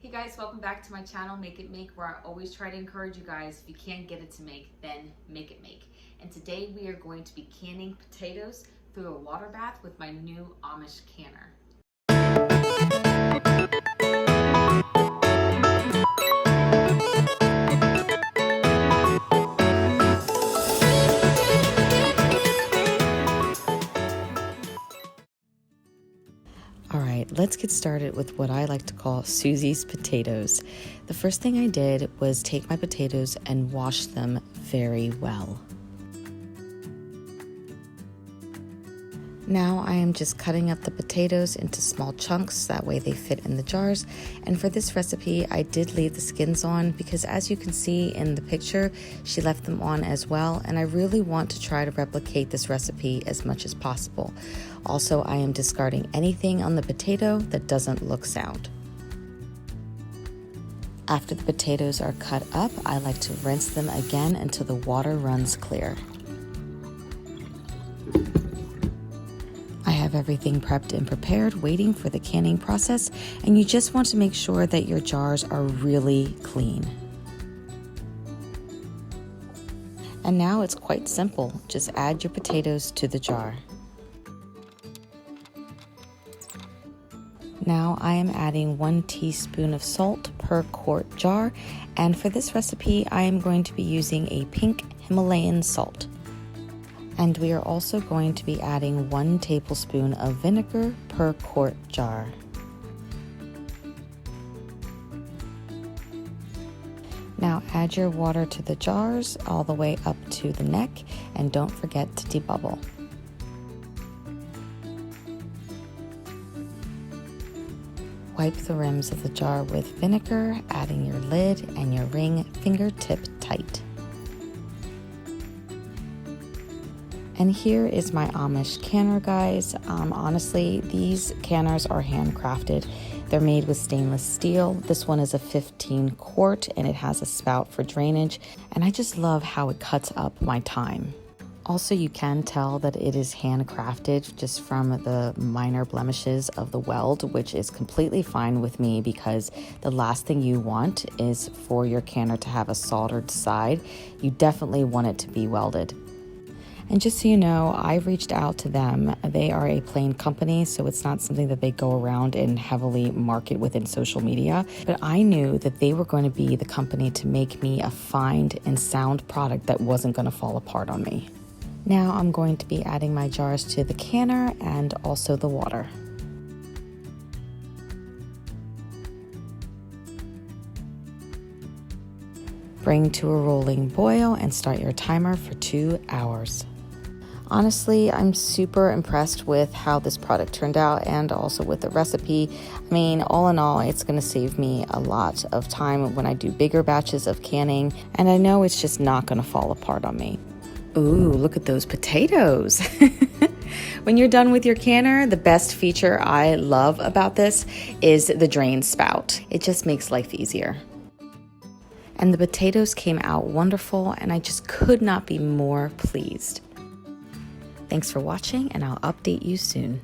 Hey guys, welcome back to my channel, Make It Make, where I always try to encourage you guys, if you can't get it to make, then make it make. And today we are going to be canning potatoes through a water bath with my new Amish canner. All right, let's get started with what I like to call Susie's potatoes. The first thing I did was take my potatoes and wash them very well. Now I am just cutting up the potatoes into small chunks, that way they fit in the jars. And for this recipe, I did leave the skins on because as you can see in the picture, she left them on as well. And I really want to try to replicate this recipe as much as possible. Also, I am discarding anything on the potato that doesn't look sound. After the potatoes are cut up, I like to rinse them again until the water runs clear. I have everything prepped and prepared, waiting for the canning process, and you just want to make sure that your jars are really clean. And now it's quite simple. Just add your potatoes to the jar. Now I am adding 1 teaspoon of salt per quart jar, and for this recipe I am going to be using a pink Himalayan salt. And we are also going to be adding 1 tablespoon of vinegar per quart jar. Now add your water to the jars all the way up to the neck, and don't forget to debubble. Wipe the rims of the jar with vinegar, adding your lid and your ring fingertip tight. And here is my Amish canner, guys. Honestly, these canners are handcrafted. They're made with stainless steel. This one is a 15 quart and it has a spout for drainage. And I just love how it cuts up my time. Also, you can tell that it is handcrafted just from the minor blemishes of the weld, which is completely fine with me because the last thing you want is for your canner to have a soldered side. You definitely want it to be welded. And just so you know, I reached out to them. They are a plain company, so it's not something that they go around and heavily market within social media. But I knew that they were going to be the company to make me a fine and sound product that wasn't going to fall apart on me. Now I'm going to be adding my jars to the canner and also the water. Bring to a rolling boil and start your timer for 2 hours. Honestly, I'm super impressed with how this product turned out and also with the recipe. I mean, all in all, it's going to save me a lot of time when I do bigger batches of canning, and I know it's just not going to fall apart on me. Ooh, look at those potatoes. When you're done with your canner, the best feature I love about this is the drain spout. It just makes life easier. And the potatoes came out wonderful, and I just could not be more pleased. Thanks for watching, and I'll update you soon.